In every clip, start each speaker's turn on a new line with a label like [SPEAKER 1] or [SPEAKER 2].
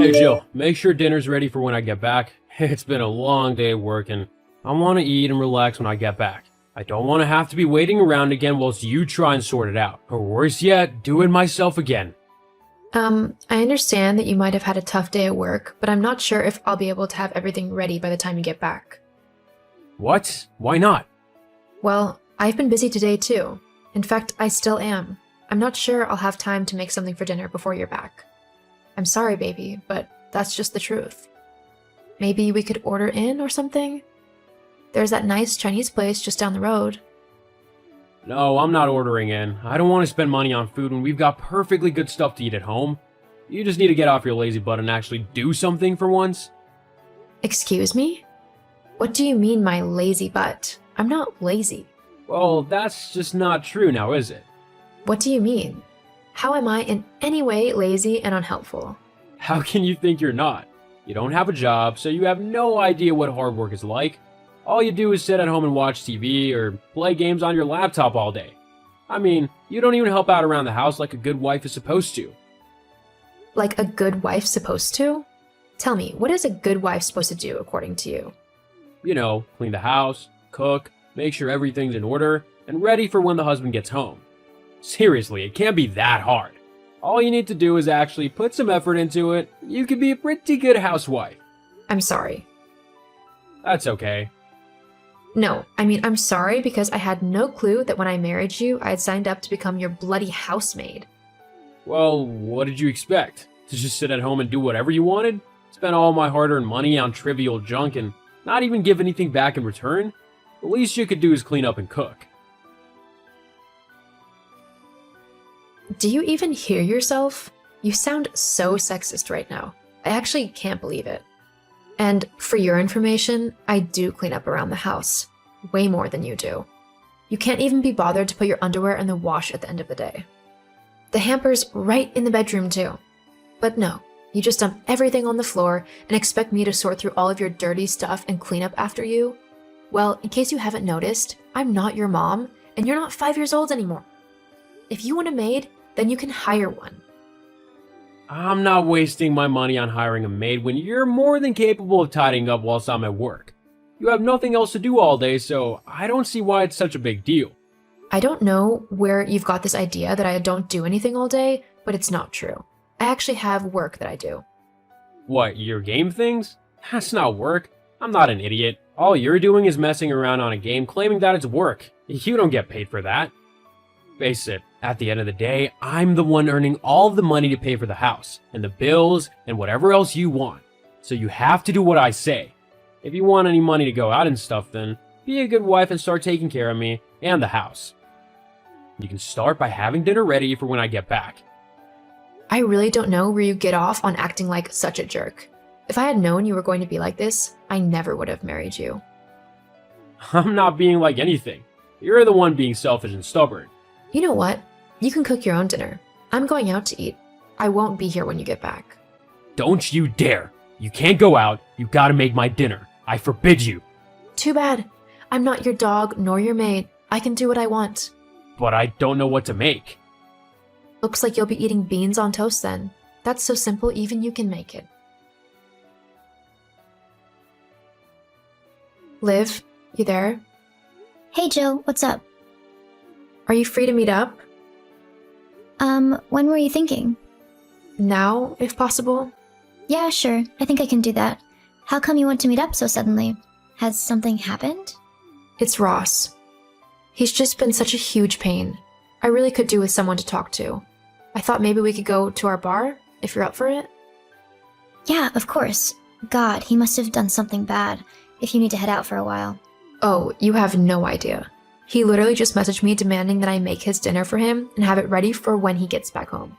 [SPEAKER 1] Hey Jill, make sure dinner's ready for when I get back. It's been a long day working. I want to eat and relax when I get back. I don't want to have to be waiting around again whilst you try and sort it out. Or worse yet, do it myself again.
[SPEAKER 2] I understand that you might have had a tough day at work, but I'm not sure if I'll be able to have everything ready by the time you get back.
[SPEAKER 1] What? Why not?
[SPEAKER 2] Well, I've been busy today too. In fact, I still am. I'm not sure I'll have time to make something for dinner before you're back. I'm sorry, baby, but that's just the truth. Maybe we could order in or something? There's that nice Chinese place just down the road.
[SPEAKER 1] No, I'm not ordering in. I don't want to spend money on food when we've got perfectly good stuff to eat at home. You just need to get off your lazy butt and actually do something for once.
[SPEAKER 2] Excuse me? What do you mean, my lazy butt? I'm not lazy.
[SPEAKER 1] Well, that's just not true now, is it?
[SPEAKER 2] What do you mean? How am I in any way lazy and unhelpful?
[SPEAKER 1] How can you think you're not? You don't have a job, so you have no idea what hard work is like. All you do is sit at home and watch TV or play games on your laptop all day. I mean, you don't even help out around the house like a good wife is supposed to.
[SPEAKER 2] Like a good wife supposed to? Tell me, what is a good wife supposed to do according to you?
[SPEAKER 1] You know, clean the house, cook, make sure everything's in order, and ready for when the husband gets home. Seriously, it can't be that hard. All you need to do is actually put some effort into it. You could be a pretty good housewife.
[SPEAKER 2] I'm sorry.
[SPEAKER 1] That's okay.
[SPEAKER 2] No, I mean, I'm sorry because I had no clue that when I married you, I had signed up to become your bloody housemaid.
[SPEAKER 1] Well, what did you expect? To just sit at home and do whatever you wanted? Spend all my hard-earned money on trivial junk and not even give anything back in return? The least you could do is clean up and cook.
[SPEAKER 2] Do you even hear yourself? You sound so sexist right now. I actually can't believe it. And for your information, I do clean up around the house. Way more than you do. You can't even be bothered to put your underwear in the wash at the end of the day. The hamper's right in the bedroom too. But no, you just dump everything on the floor and expect me to sort through all of your dirty stuff and clean up after you? Well, in case you haven't noticed, I'm not your mom, and you're not 5 years old anymore. If you want a maid, then you can hire one.
[SPEAKER 1] I'm not wasting my money on hiring a maid when you're more than capable of tidying up whilst I'm at work. You have nothing else to do all day, so I don't see why it's such a big deal.
[SPEAKER 2] I don't know where you've got this idea that I don't do anything all day, but it's not true. I actually have work that I do.
[SPEAKER 1] What, your game things? That's not work. I'm not an idiot. All you're doing is messing around on a game claiming that it's work. You don't get paid for that. Face it, at the end of the day, I'm the one earning all the money to pay for the house, and the bills, and whatever else you want. So you have to do what I say. If you want any money to go out and stuff, then be a good wife and start taking care of me and the house. You can start by having dinner ready for when I get back.
[SPEAKER 2] I really don't know where you get off on acting like such a jerk. If I had known you were going to be like this, I never would have married you.
[SPEAKER 1] I'm not being like anything. You're the one being selfish and stubborn.
[SPEAKER 2] You know what? You can cook your own dinner. I'm going out to eat. I won't be here when you get back.
[SPEAKER 1] Don't you dare! You can't go out. You gotta make my dinner. I forbid you.
[SPEAKER 2] Too bad. I'm not your dog nor your maid. I can do what I want.
[SPEAKER 1] But I don't know what to make.
[SPEAKER 2] Looks like you'll be eating beans on toast then. That's so simple, even you can make it. Liv, you there?
[SPEAKER 3] Hey Joe, what's up?
[SPEAKER 2] Are you free to meet up?
[SPEAKER 3] When were you thinking?
[SPEAKER 2] Now, if possible?
[SPEAKER 3] Yeah, sure. I think I can do that. How come you want to meet up so suddenly? Has something happened?
[SPEAKER 2] It's Ross. He's just been such a huge pain. I really could do with someone to talk to. I thought maybe we could go to our bar, if you're up for it.
[SPEAKER 3] Yeah, of course. God, he must have done something bad, if you need to head out for a while.
[SPEAKER 2] Oh, you have no idea. He literally just messaged me demanding that I make his dinner for him and have it ready for when he gets back home.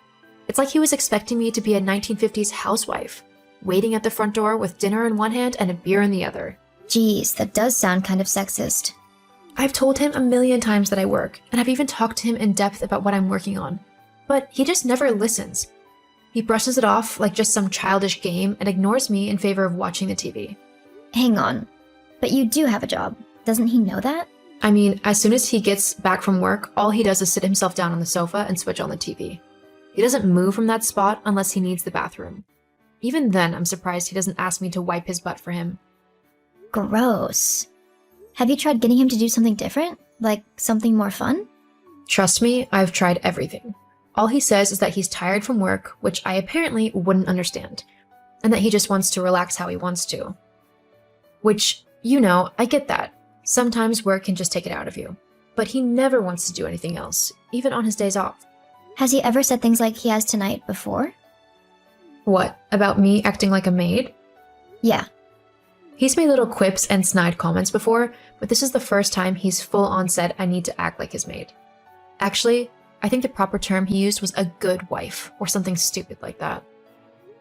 [SPEAKER 2] It's like he was expecting me to be a 1950s housewife, waiting at the front door with dinner in one hand and a beer in the other.
[SPEAKER 3] Geez, that does sound kind of sexist.
[SPEAKER 2] I've told him a million times that I work, and I've even talked to him in depth about what I'm working on. But he just never listens. He brushes it off like just some childish game and ignores me in favor of watching the TV.
[SPEAKER 3] Hang on. But you do have a job. Doesn't he know that?
[SPEAKER 2] I mean, as soon as he gets back from work, all he does is sit himself down on the sofa and switch on the TV. He doesn't move from that spot unless he needs the bathroom. Even then, I'm surprised he doesn't ask me to wipe his butt for him.
[SPEAKER 3] Gross. Have you tried getting him to do something different? Like something more fun?
[SPEAKER 2] Trust me, I've tried everything. All he says is that he's tired from work, which I apparently wouldn't understand, and that he just wants to relax how he wants to. Which, I get that. Sometimes work can just take it out of you. But he never wants to do anything else, even on his days off.
[SPEAKER 3] Has he ever said things like he has tonight before?
[SPEAKER 2] What, about me acting like a maid?
[SPEAKER 3] Yeah.
[SPEAKER 2] He's made little quips and snide comments before, but this is the first time he's full on said I need to act like his maid. Actually, I think the proper term he used was a good wife, or something stupid like that.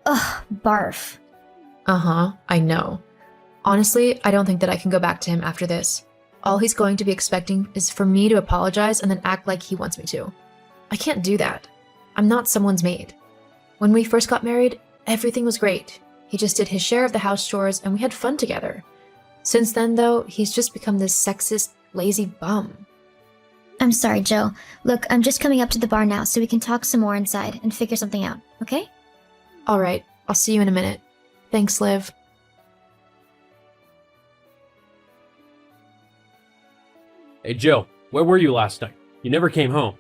[SPEAKER 3] Ugh, barf.
[SPEAKER 2] Uh-huh, I know. Honestly, I don't think that I can go back to him after this. All he's going to be expecting is for me to apologize and then act like he wants me to. I can't do that. I'm not someone's maid. When we first got married, everything was great. He just did his share of the house chores and we had fun together. Since then, though, he's just become this sexist, lazy bum.
[SPEAKER 3] I'm sorry, Joe. Look, I'm just coming up to the bar now so we can talk some more inside and figure something out, okay?
[SPEAKER 2] All right, I'll see you in a minute. Thanks, Liv.
[SPEAKER 1] Hey, Jill, where were you last night? You never came home.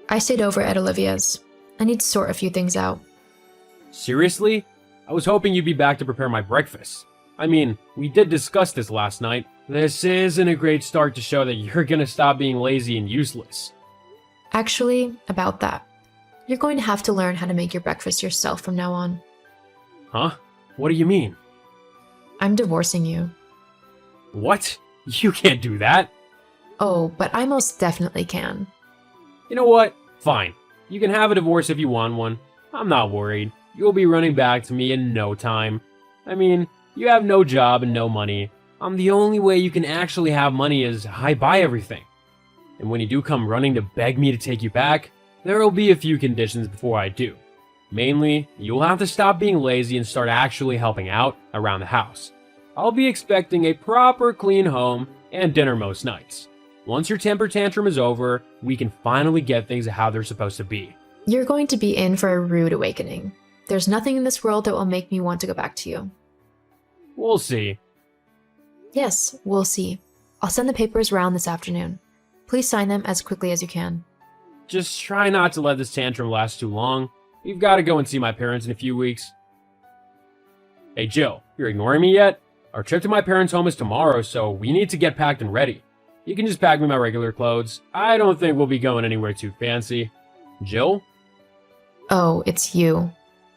[SPEAKER 2] I stayed over at Olivia's. I need to sort a few things out.
[SPEAKER 1] Seriously? I was hoping you'd be back to prepare my breakfast. I mean, we did discuss this last night. This isn't a great start to show that you're gonna stop being lazy and useless.
[SPEAKER 2] Actually, about that. You're going to have to learn how to make your breakfast yourself from now on.
[SPEAKER 1] Huh? What do you mean?
[SPEAKER 2] I'm divorcing you.
[SPEAKER 1] What? You can't do that.
[SPEAKER 2] Oh, but I most definitely can.
[SPEAKER 1] You know what? Fine. You can have a divorce if you want one. I'm not worried. You'll be running back to me in no time. I mean, you have no job and no money. The only way you can actually have money is I buy everything. And when you do come running to beg me to take you back, there will be a few conditions before I do. Mainly, you'll have to stop being lazy and start actually helping out around the house. I'll be expecting a proper clean home and dinner most nights. Once your temper tantrum is over, we can finally get things how they're supposed to be.
[SPEAKER 2] You're going to be in for a rude awakening. There's nothing in this world that will make me want to go back to you.
[SPEAKER 1] We'll see.
[SPEAKER 2] Yes, we'll see. I'll send the papers round this afternoon. Please sign them as quickly as you can.
[SPEAKER 1] Just try not to let this tantrum last too long. We've got to go and see my parents in a few weeks. Hey Jill, you're ignoring me yet? Our trip to my parents' home is tomorrow, so we need to get packed and ready. You can just pack me my regular clothes. I don't think we'll be going anywhere too fancy. Jill?
[SPEAKER 2] Oh, it's you.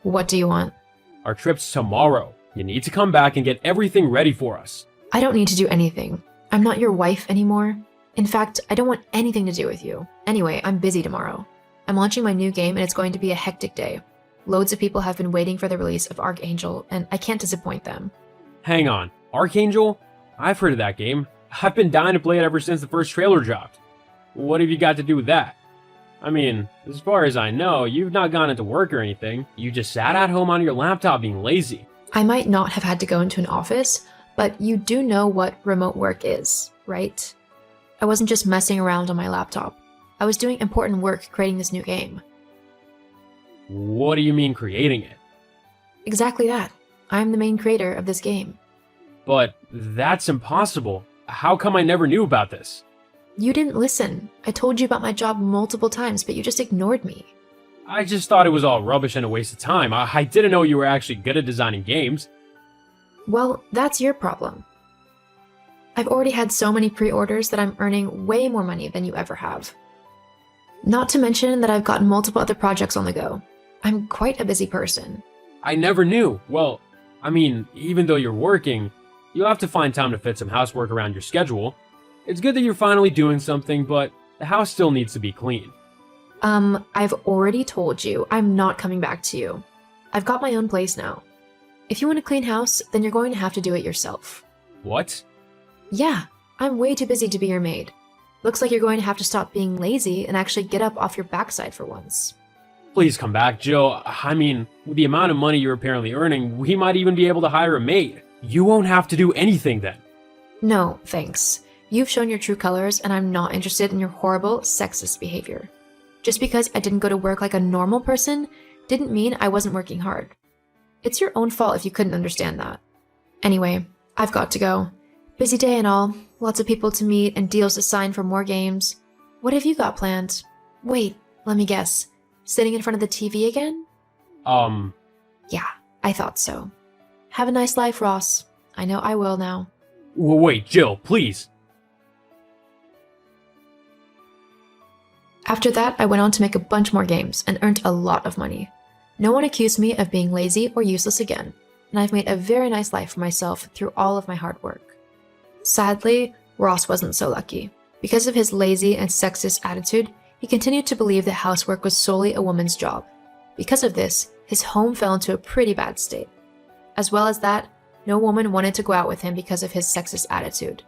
[SPEAKER 2] What do you want?
[SPEAKER 1] Our trip's tomorrow. You need to come back and get everything ready for us.
[SPEAKER 2] I don't need to do anything. I'm not your wife anymore. In fact, I don't want anything to do with you. Anyway, I'm busy tomorrow. I'm launching my new game and it's going to be a hectic day. Loads of people have been waiting for the release of Archangel, and I can't disappoint them.
[SPEAKER 1] Hang on. Archangel? I've heard of that game. I've been dying to play it ever since the first trailer dropped. What have you got to do with that? I mean, as far as I know, you've not gone into work or anything. You just sat at home on your laptop being lazy.
[SPEAKER 2] I might not have had to go into an office, but you do know what remote work is, right? I wasn't just messing around on my laptop. I was doing important work creating this new game.
[SPEAKER 1] What do you mean creating it?
[SPEAKER 2] Exactly that. I'm the main creator of this game.
[SPEAKER 1] But that's impossible. How come I never knew about this?
[SPEAKER 2] You didn't listen. I told you about my job multiple times, but you just ignored me.
[SPEAKER 1] I just thought it was all rubbish and a waste of time. I didn't know you were actually good at designing games.
[SPEAKER 2] Well, that's your problem. I've already had so many pre-orders that I'm earning way more money than you ever have. Not to mention that I've got multiple other projects on the go. I'm quite a busy person.
[SPEAKER 1] I never knew. Well, I mean, even though you're working, you'll have to find time to fit some housework around your schedule. It's good that you're finally doing something, but the house still needs to be clean.
[SPEAKER 2] I've already told you I'm not coming back to you. I've got my own place now. If you want a clean house, then you're going to have to do it yourself.
[SPEAKER 1] What?
[SPEAKER 2] Yeah, I'm way too busy to be your maid. Looks like you're going to have to stop being lazy and actually get up off your backside for once.
[SPEAKER 1] Please come back, Jill. I mean, with the amount of money you're apparently earning, we might even be able to hire a maid. You won't have to do anything then.
[SPEAKER 2] No, thanks. You've shown your true colors, and I'm not interested in your horrible, sexist behavior. Just because I didn't go to work like a normal person didn't mean I wasn't working hard. It's your own fault if you couldn't understand that. Anyway, I've got to go. Busy day and all, lots of people to meet and deals to sign for more games. What have you got planned? Wait, let me guess. Sitting in front of the TV again?
[SPEAKER 1] Yeah,
[SPEAKER 2] I thought so. Have a nice life, Ross. I know I will now.
[SPEAKER 1] Wait, Jill, please.
[SPEAKER 2] After that, I went on to make a bunch more games and earned a lot of money. No one accused me of being lazy or useless again, and I've made a very nice life for myself through all of my hard work. Sadly, Ross wasn't so lucky. Because of his lazy and sexist attitude, he continued to believe that housework was solely a woman's job. Because of this, his home fell into a pretty bad state. As well as that, no woman wanted to go out with him because of his sexist attitude.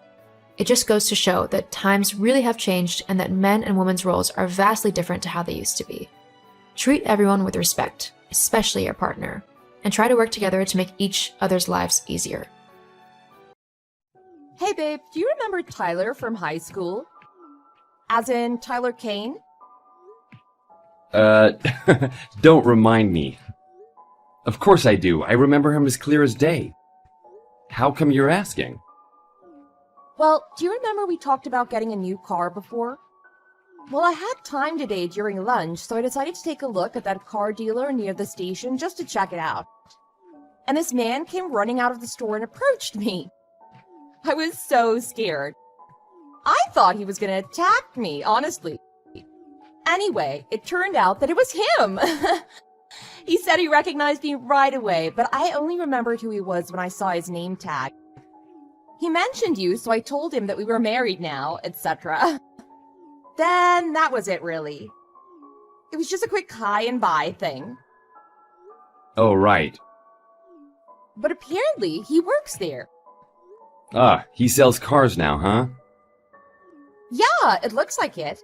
[SPEAKER 2] It just goes to show that times really have changed and that men and women's roles are vastly different to how they used to be. Treat everyone with respect, especially your partner, and try to work together to make each other's lives easier.
[SPEAKER 4] Hey babe, do you remember Tyler from high school? As in Tyler Kane?
[SPEAKER 5] Don't remind me. Of course I do. I remember him as clear as day. How come you're asking?
[SPEAKER 4] Well, do you remember we talked about getting a new car before? Well, I had time today during lunch, so I decided to take a look at that car dealer near the station just to check it out. And this man came running out of the store and approached me. I was so scared. I thought he was gonna attack me, honestly. Anyway, it turned out that it was him. He said he recognized me right away, but I only remembered who he was when I saw his name tag. He mentioned you, so I told him that we were married now, etc. Then that was it, really. It was just a quick hi and bye thing.
[SPEAKER 5] Oh, right.
[SPEAKER 4] But apparently, he works there.
[SPEAKER 5] Ah, he sells cars now, huh?
[SPEAKER 4] Yeah, it looks like it.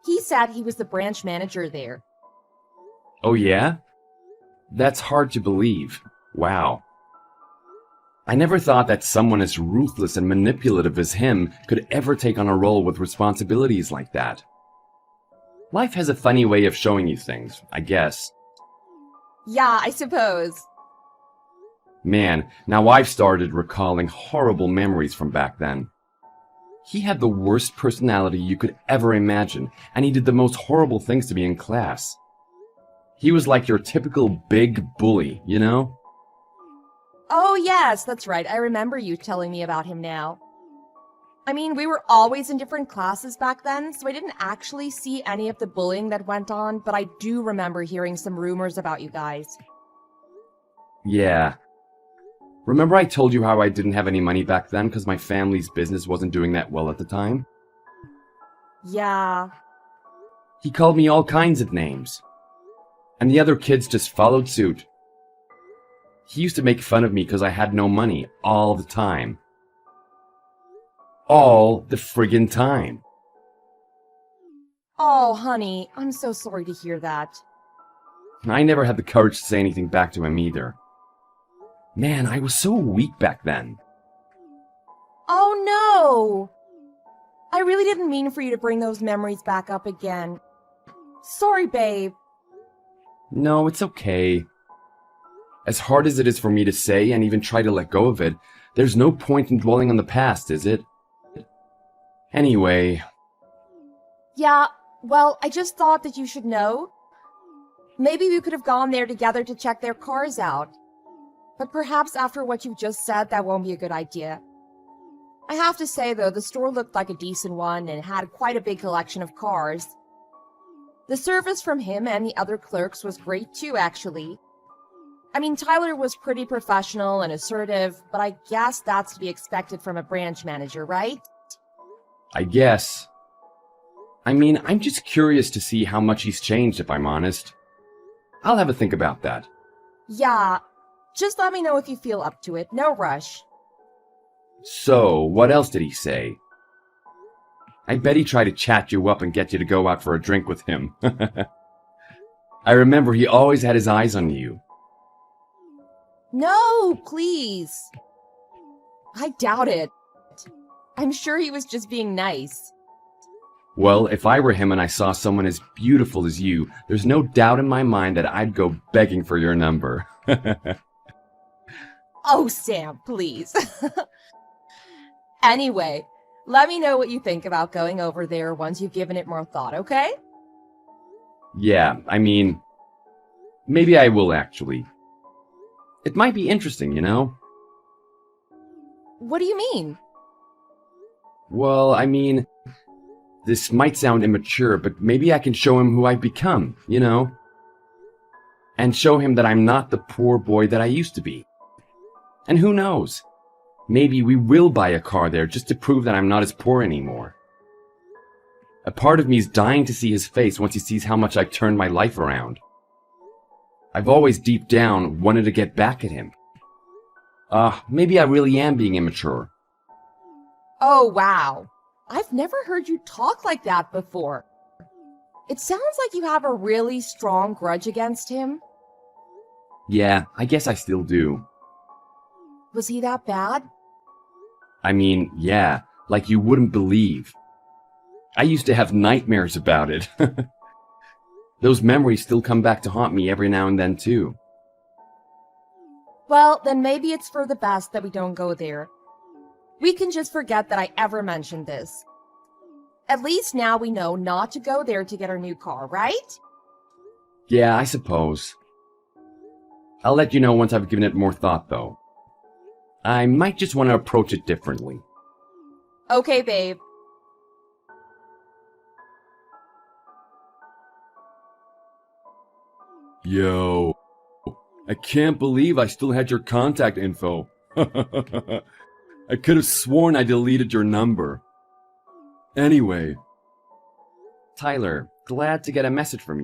[SPEAKER 4] He said he was the branch manager there.
[SPEAKER 5] Oh, yeah? That's hard to believe. Wow. I never thought that someone as ruthless and manipulative as him could ever take on a role with responsibilities like that. Life has a funny way of showing you things, I guess.
[SPEAKER 4] Yeah, I suppose.
[SPEAKER 5] Man, now I've started recalling horrible memories from back then. He had the worst personality you could ever imagine, and he did the most horrible things to me in class. He was like your typical big bully, you know?
[SPEAKER 4] Oh yes, that's right. I remember you telling me about him now. I mean, we were always in different classes back then, so I didn't actually see any of the bullying that went on, but I do remember hearing some rumors about you guys.
[SPEAKER 5] Yeah. Remember I told you how I didn't have any money back then because my family's business wasn't doing that well at the time?
[SPEAKER 4] Yeah.
[SPEAKER 5] He called me all kinds of names. And the other kids just followed suit. He used to make fun of me because I had no money all the time. All the friggin' time.
[SPEAKER 4] Oh, honey, I'm so sorry to hear that.
[SPEAKER 5] I never had the courage to say anything back to him either. Man, I was so weak back then.
[SPEAKER 4] Oh no! I really didn't mean for you to bring those memories back up again. Sorry, babe.
[SPEAKER 5] No, it's okay. As hard as it is for me to say and even try to let go of it, there's no point in dwelling on the past, is it? Anyway.
[SPEAKER 4] Yeah, well, I just thought that you should know. Maybe we could have gone there together to check their cars out. But perhaps after what you've just said, that won't be a good idea. I have to say, though, the store looked like a decent one and had quite a big collection of cars. The service from him and the other clerks was great too, actually. I mean, Tyler was pretty professional and assertive, but I guess that's to be expected from a branch manager, right?
[SPEAKER 5] I guess. I mean, I'm just curious to see how much he's changed, if I'm honest. I'll have a think about that.
[SPEAKER 4] Yeah, just let me know if you feel up to it. No rush.
[SPEAKER 5] So, what else did he say? I bet he tried to chat you up and get you to go out for a drink with him. I remember he always had his eyes on you.
[SPEAKER 4] No, please. I doubt it. I'm sure he was just being nice.
[SPEAKER 5] Well, if I were him and I saw someone as beautiful as you, there's no doubt in my mind that I'd go begging for your number.
[SPEAKER 4] Oh, Sam, please. Anyway, let me know what you think about going over there once you've given it more thought, okay?
[SPEAKER 5] Yeah, I mean, maybe I will actually. It might be interesting, you know?
[SPEAKER 4] What do you mean?
[SPEAKER 5] Well, I mean, this might sound immature, but maybe I can show him who I've become, you know? And show him that I'm not the poor boy that I used to be. And who knows? Maybe we will buy a car there just to prove that I'm not as poor anymore. A part of me is dying to see his face once he sees how much I've turned my life around. I've always deep down wanted to get back at him. Maybe I really am being immature.
[SPEAKER 4] Oh, wow. I've never heard you talk like that before. It sounds like you have a really strong grudge against him.
[SPEAKER 5] Yeah, I guess I still do.
[SPEAKER 4] Was he that bad?
[SPEAKER 5] I mean, yeah, like you wouldn't believe. I used to have nightmares about it. Those memories still come back to haunt me every now and then, too.
[SPEAKER 4] Well, then maybe it's for the best that we don't go there. We can just forget that I ever mentioned this. At least now we know not to go there to get our new car, right?
[SPEAKER 5] Yeah, I suppose. I'll let you know once I've given it more thought, though. I might just want to approach it differently.
[SPEAKER 4] Okay, babe.
[SPEAKER 5] Yo, I can't believe I still had your contact info. I could have sworn I deleted your number. Anyway. Tyler, glad to get a message from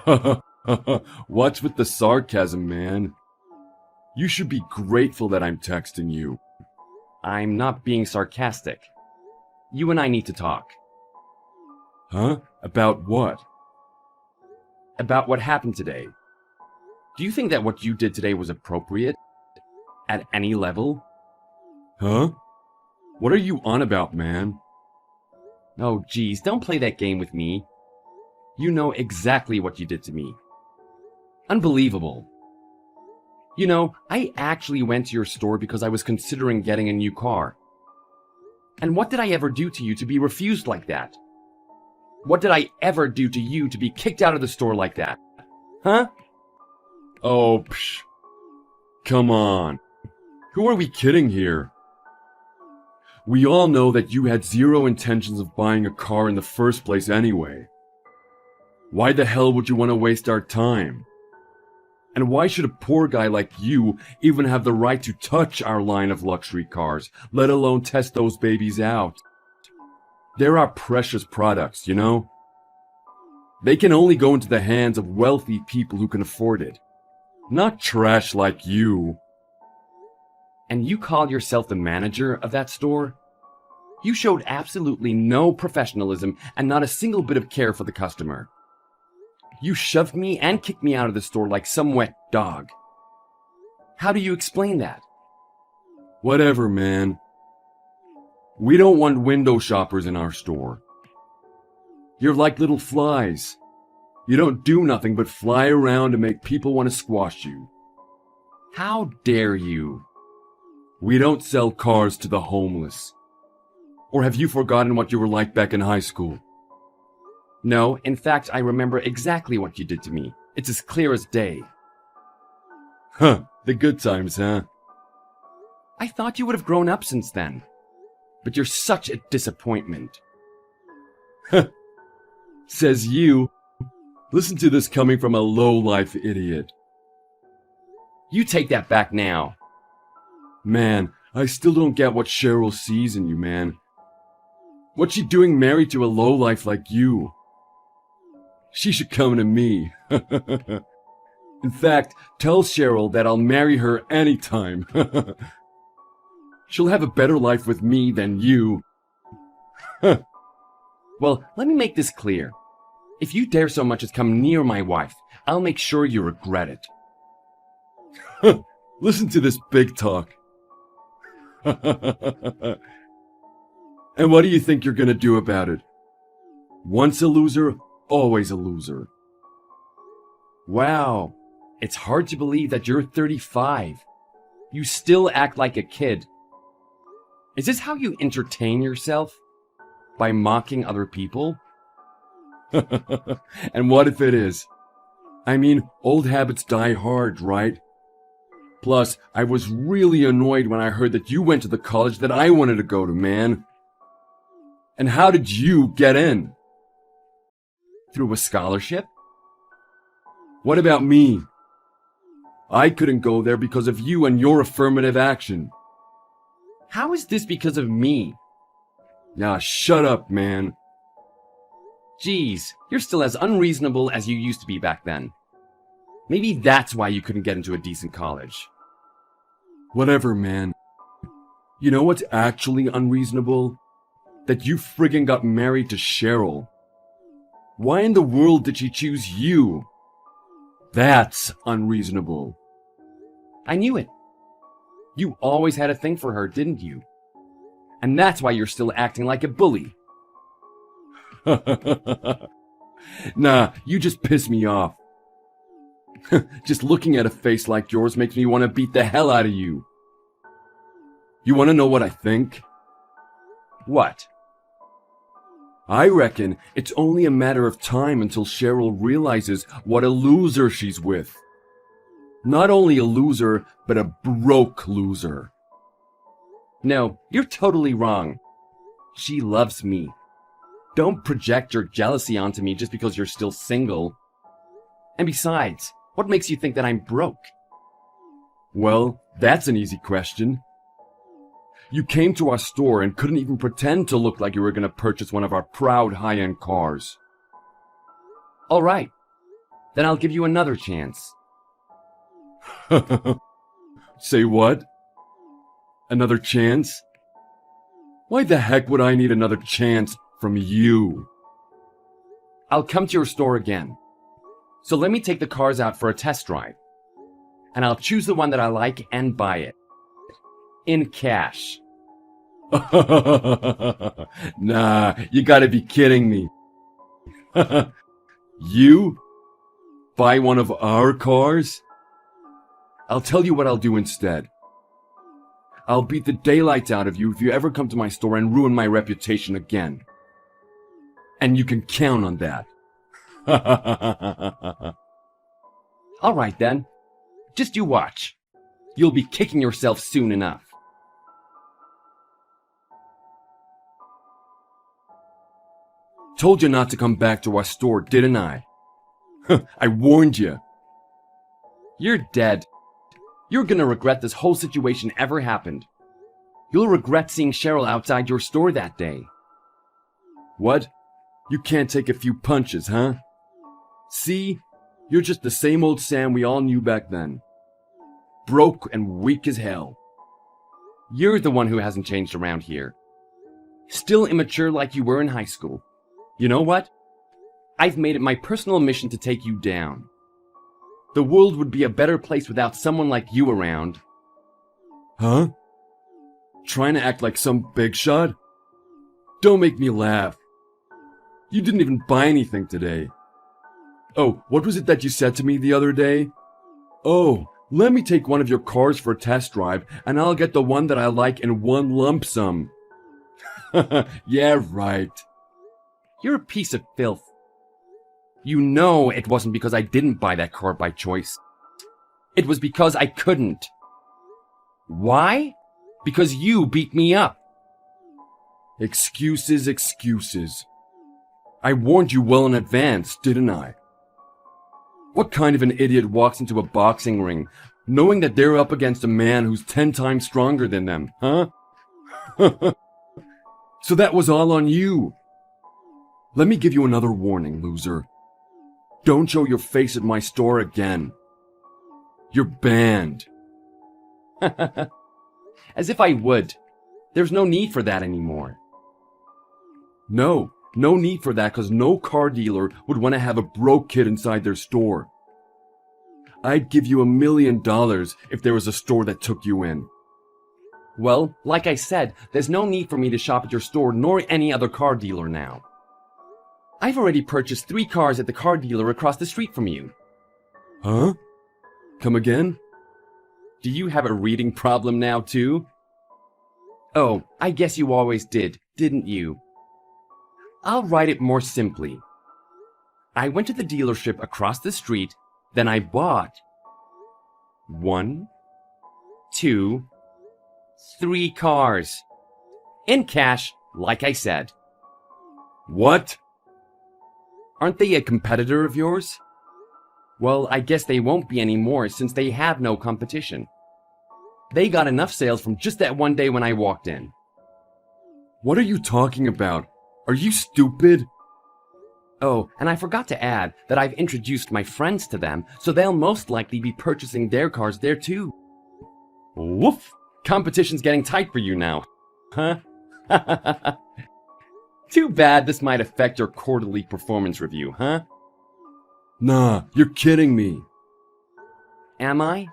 [SPEAKER 5] you. Watch with the sarcasm, man. You should be grateful that I'm texting you. I'm not being sarcastic. You and I need to talk. Huh? About what? About what happened today. Do you think that what you did today was appropriate? At any level? Huh? What are you on about, man? Oh, geez, don't play that game with me. You know exactly what you did to me. Unbelievable. You know, I actually went to your store because I was considering getting a new car. And what did I ever do to you to be refused like that? What did I ever do to you to be kicked out of the store like that? Huh? Oh, psh. Come on. Who are we kidding here? We all know that you had zero intentions of buying a car in the first place anyway. Why the hell would you want to waste our time? And why should a poor guy like you even have the right to touch our line of luxury cars, let alone test those babies out? They're our precious products, you know? They can only go into the hands of wealthy people who can afford it. Not trash like you. And you call yourself the manager of that store? You showed absolutely no professionalism and not a single bit of care for the customer. You shoved me and kicked me out of the store like some wet dog. How do you explain that? Whatever, man. We don't want window shoppers in our store. You're like little flies. You don't do nothing but fly around and make people want to squash you. How dare you? We don't sell cars to the homeless. Or have you forgotten what you were like back in high school? No, in fact, I remember exactly what you did to me. It's as clear as day. Huh, the good times, huh? I thought you would have grown up since then. But you're such a disappointment. Huh, says you. Listen to this coming from a low-life idiot. You take that back now. Man, I still don't get what Cheryl sees in you, man. What's she doing married to a lowlife like you? She should come to me. In fact, tell Cheryl that I'll marry her anytime. She'll have a better life with me than you. Well, let me make this clear. If you dare so much as come near my wife, I'll make sure you regret it. Listen to this big talk. And what do you think you're gonna do about it? Once a loser, always a loser. Wow, it's hard to believe that you're 35. You still act like a kid. Is this how you entertain yourself? By mocking other people? And what if it is? I mean, old habits die hard, right? Plus, I was really annoyed when I heard that you went to the college that I wanted to go to, man. And how did you get in? Through a scholarship? What about me? I couldn't go there because of you and your affirmative action. How is this because of me? Nah, shut up, man. Geez, you're still as unreasonable as you used to be back then. Maybe that's why you couldn't get into a decent college. Whatever, man. You know what's actually unreasonable? That you friggin' got married to Cheryl. Why in the world did she choose you? That's unreasonable. I knew it. You always had a thing for her, didn't you? And that's why you're still acting like a bully. Nah, you just piss me off. Just looking at a face like yours makes me want to beat the hell out of you. You want to know what I think? What? I reckon it's only a matter of time until Cheryl realizes what a loser she's with. Not only a loser, but a broke loser. No, you're totally wrong. She loves me. Don't project your jealousy onto me just because you're still single. And besides, what makes you think that I'm broke? Well, that's an easy question. You came to our store and couldn't even pretend to look like you were going to purchase one of our proud high-end cars. All right, then I'll give you another chance. Say what? Another chance? Why the heck would I need another chance from you? I'll come to your store again. So let me take the cars out for a test drive. And I'll choose the one that I like and buy it. In cash. Nah, you gotta be kidding me. You? Buy one of our cars? I'll tell you what I'll do instead. I'll beat the daylights out of you if you ever come to my store and ruin my reputation again. And you can count on that. All right then. Just you watch. You'll be kicking yourself soon enough. Told you not to come back to our store, didn't I? I warned you. You're dead. You're gonna regret this whole situation ever happened. You'll regret seeing Cheryl outside your store that day. What? You can't take a few punches, huh? See? You're just the same old Sam we all knew back then. Broke and weak as hell. You're the one who hasn't changed around here. Still immature like you were in high school. You know what? I've made it my personal mission to take you down. The world would be a better place without someone like you around. Huh? Trying to act like some big shot? Don't make me laugh. You didn't even buy anything today. Oh, what was it that you said to me the other day? Oh, let me take one of your cars for a test drive, and I'll get the one that I like in one lump sum. Yeah, right. You're a piece of filth. You know it wasn't because I didn't buy that car by choice. It was because I couldn't. Why? Because you beat me up. Excuses, excuses. I warned you well in advance, didn't I? What kind of an idiot walks into a boxing ring, knowing that they're up against a man who's 10 times stronger than them, huh? So that was all on you. Let me give you another warning, loser. Don't show your face at my store again. You're banned. As if I would. There's no need for that anymore. No need for that because no car dealer would want to have a broke kid inside their store. I'd give you $1 million if there was a store that took you in. Well, like I said, there's no need for me to shop at your store nor any other car dealer now. I've already purchased 3 cars at the car dealer across the street from you. Huh? Come again? Do you have a reading problem now, too? Oh, I guess you always did, didn't you? I'll write it more simply. I went to the dealership across the street, then I bought 1, 2, 3 cars. In cash, like I said. What? Aren't they a competitor of yours? Well, I guess they won't be anymore since they have no competition. They got enough sales from just that one day when I walked in. What are you talking about? Are you stupid? Oh, and I forgot to add that I've introduced my friends to them, so they'll most likely be purchasing their cars there too. Woof! Competition's getting tight for you now. Huh? Too bad this might affect your quarterly performance review, huh? Nah, you're kidding me. Am I?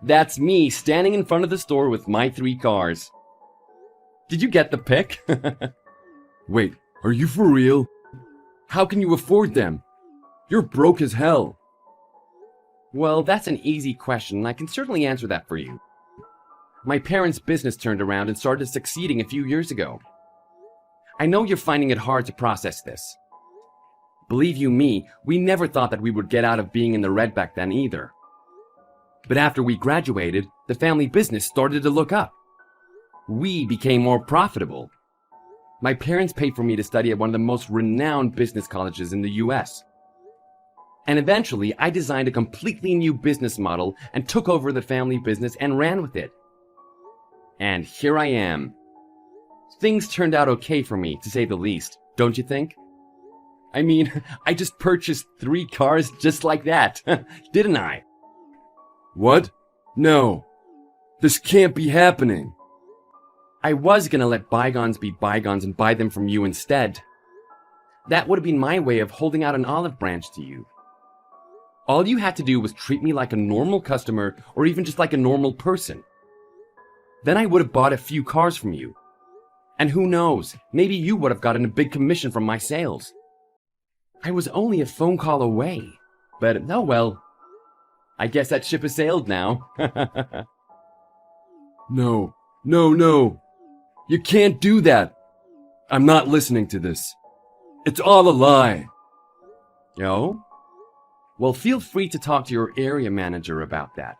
[SPEAKER 5] That's me standing in front of the store with my 3 cars. Did you get the pic? Wait, are you for real? How can you afford them? You're broke as hell. Well, that's an easy question, and I can certainly answer that for you. My parents' business turned around and started succeeding a few years ago. I know you're finding it hard to process this. Believe you me, we never thought that we would get out of being in the red back then either. But after we graduated, the family business started to look up. We became more profitable. My parents paid for me to study at one of the most renowned business colleges in the US. And eventually, I designed a completely new business model and took over the family business and ran with it. And here I am. Things turned out okay for me, to say the least, don't you think? I mean, I just purchased 3 cars just like that, didn't I? What? No. This can't be happening. I was gonna let bygones be bygones and buy them from you instead. That would have been my way of holding out an olive branch to you. All you had to do was treat me like a normal customer or even just like a normal person. Then I would have bought a few cars from you. And who knows, maybe you would have gotten a big commission from my sales. I was only a phone call away. But oh well. I guess that ship has sailed now. No. You can't do that. I'm not listening to this. It's all a lie. Yo? Well, feel free to talk to your area manager about that.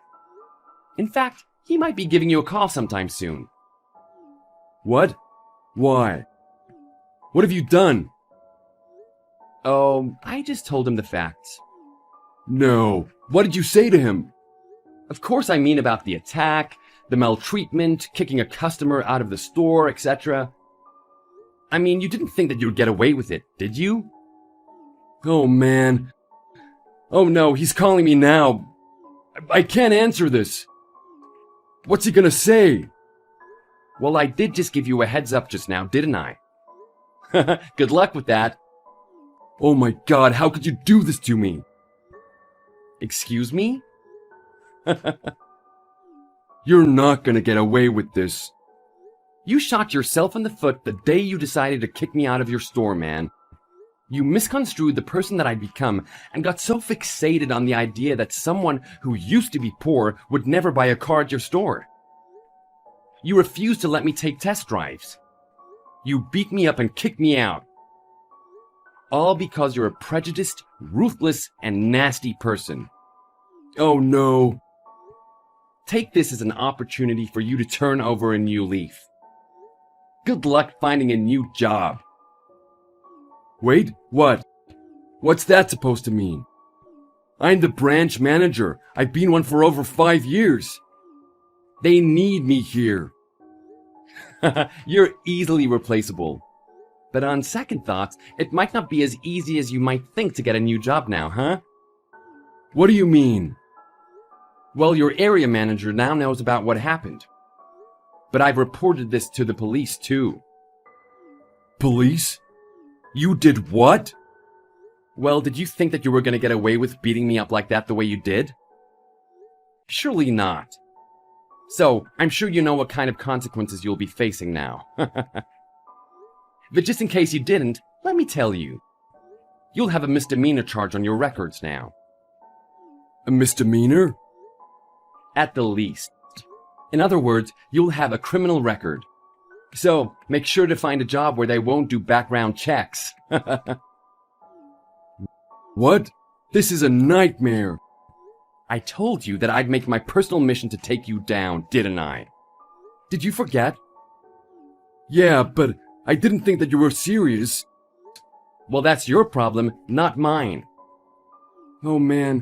[SPEAKER 5] In fact, he might be giving you a call sometime soon. What? Why? What have you done? Oh, I just told him the facts. No. What did you say to him? Of course I mean about the attack, the maltreatment, kicking a customer out of the store, etc. I mean, you didn't think that you would get away with it, did you? Oh man. Oh no, he's calling me now. I can't answer this. What's he gonna say? Well, I did just give you a heads up just now, didn't I? Good luck with that. Oh my god, how could you do this to me? Excuse me? You're not gonna get away with this. You shot yourself in the foot the day you decided to kick me out of your store, man. You misconstrued the person that I'd become and got so fixated on the idea that someone who used to be poor would never buy a car at your store. You refused to let me take test drives. You beat me up and kicked me out. All because you're a prejudiced, ruthless, and nasty person. Oh no. Take this as an opportunity for you to turn over a new leaf. Good luck finding a new job. Wait, what? What's that supposed to mean? I'm the branch manager. I've been one for over 5 years. They need me here. You're easily replaceable. But on second thoughts, it might not be as easy as you might think to get a new job now, huh? What do you mean? Well, your area manager now knows about what happened. But I've reported this to the police too. Police? You did what? Well, did you think that you were going to get away with beating me up like that the way you did? Surely not. So, I'm sure you know what kind of consequences you'll be facing now. But just in case you didn't, let me tell you. You'll have a misdemeanor charge on your records now. A misdemeanor? At the least. In other words, you'll have a criminal record. So, make sure to find a job where they won't do background checks. What? This is a nightmare. I told you that I'd make my personal mission to take you down, didn't I? Did you forget? Yeah, but I didn't think that you were serious. Well, that's your problem, not mine. Oh, man.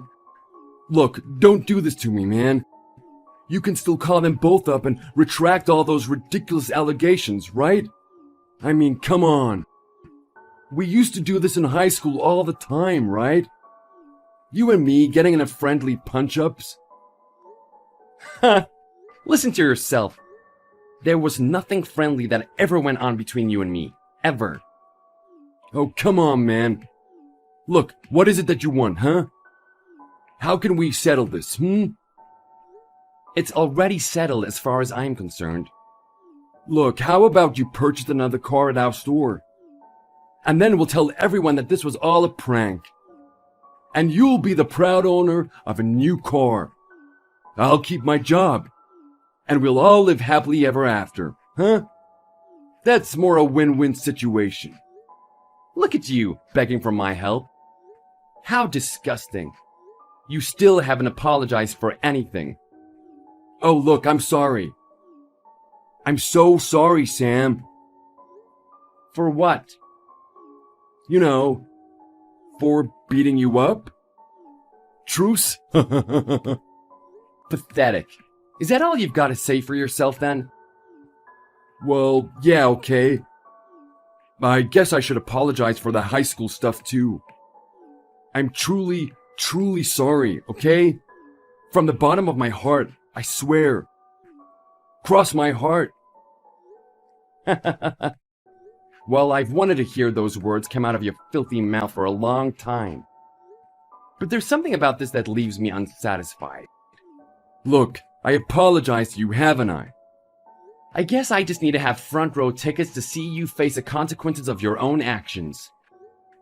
[SPEAKER 5] Look, don't do this to me, man. You can still call them both up and retract all those ridiculous allegations, right? I mean, come on. We used to do this in high school all the time, right? You and me getting in a friendly punch-ups? Ha! Listen to yourself. There was nothing friendly that ever went on between you and me. Ever. Oh, come on, man. Look, what is it that you want, huh? How can we settle this, It's already settled as far as I'm concerned. Look, how about you purchase another car at our store? And then we'll tell everyone that this was all a prank. And you'll be the proud owner of a new car. I'll keep my job. And we'll all live happily ever after, huh? That's more a win-win situation. Look at you, begging for my help. How disgusting. You still haven't apologized for anything. Oh, look, I'm sorry. I'm so sorry, Sam. For what? You know, for beating you up? Truce? Pathetic. Is that all you've got to say for yourself, then? Well, yeah, okay. I guess I should apologize for the high school stuff, too. I'm truly, truly sorry, okay? From the bottom of my heart, I swear. Cross my heart. Well, I've wanted to hear those words come out of your filthy mouth for a long time. But there's something about this that leaves me unsatisfied. Look, I apologize to you, haven't I? I guess I just need to have front row tickets to see you face the consequences of your own actions.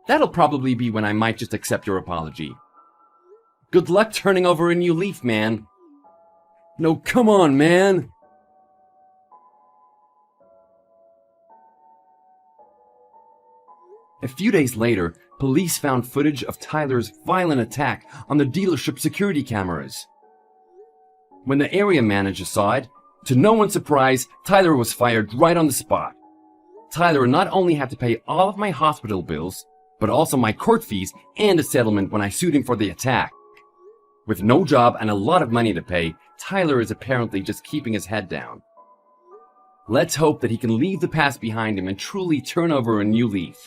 [SPEAKER 5] That'll probably be when I might just accept your apology. Good luck turning over a new leaf, man. No, come on, man. A few days later, police found footage of Tyler's violent attack on the dealership security cameras. When the area manager saw it, to no one's surprise, Tyler was fired right on the spot. Tyler not only had to pay all of my hospital bills, but also my court fees and a settlement when I sued him for the attack. With no job and a lot of money to pay, Tyler is apparently just keeping his head down. Let's hope that he can leave the past behind him and truly turn over a new leaf.